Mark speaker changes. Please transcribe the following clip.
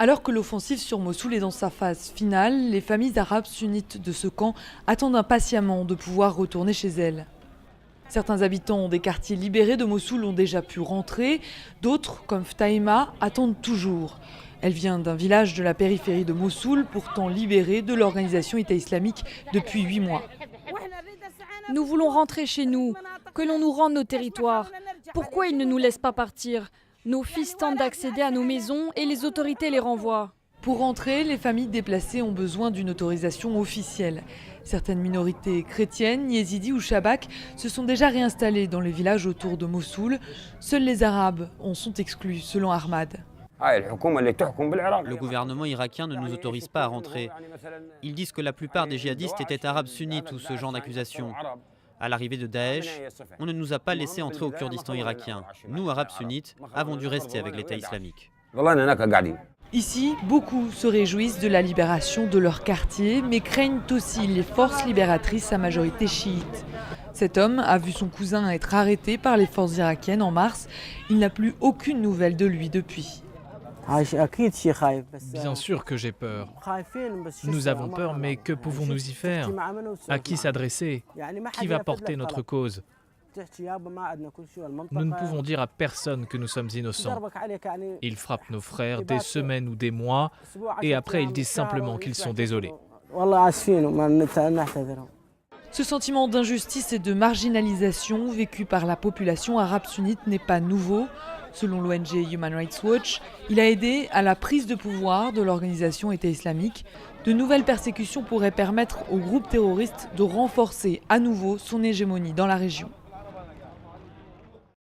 Speaker 1: Alors que l'offensive sur Mossoul est dans sa phase finale, les familles arabes sunnites de ce camp attendent impatiemment de pouvoir retourner chez elles. Certains habitants des quartiers libérés de Mossoul ont déjà pu rentrer, d'autres, comme Ftaïma, attendent toujours. Elle vient d'un village de la périphérie de Mossoul, pourtant libéré de l'organisation État islamique depuis 8 mois.
Speaker 2: Nous voulons rentrer chez nous, que l'on nous rende nos territoires. Pourquoi ils ne nous laissent pas partir ? Nos fils tentent d'accéder à nos maisons et les autorités les renvoient.
Speaker 1: Pour rentrer, les familles déplacées ont besoin d'une autorisation officielle. Certaines minorités chrétiennes, yézidis ou chabaks, se sont déjà réinstallées dans les villages autour de Mossoul. Seuls les Arabes en sont exclus, selon Ahmad.
Speaker 3: Le gouvernement irakien ne nous autorise pas à rentrer. Ils disent que la plupart des djihadistes étaient arabes sunnites ou ce genre d'accusation. À l'arrivée de Daesh, on ne nous a pas laissé entrer au Kurdistan irakien. Nous, arabes sunnites, avons dû rester avec l'État islamique.
Speaker 1: Ici, beaucoup se réjouissent de la libération de leur quartier, mais craignent aussi les forces libératrices à majorité chiite. Cet homme a vu son cousin être arrêté par les forces irakiennes en mars. Il n'a plus aucune nouvelle de lui depuis.
Speaker 4: Bien sûr que j'ai peur. Nous avons peur, mais que pouvons-nous y faire? À qui s'adresser? Qui va porter notre cause? Nous ne pouvons dire à personne que nous sommes innocents. Ils frappent nos frères des semaines ou des mois, et après ils disent simplement qu'ils sont désolés.
Speaker 1: Ce sentiment d'injustice et de marginalisation vécu par la population arabe sunnite n'est pas nouveau. Selon l'ONG Human Rights Watch, il a aidé à la prise de pouvoir de l'organisation État islamique. De nouvelles persécutions pourraient permettre au groupe terroriste de renforcer à nouveau son hégémonie dans la région.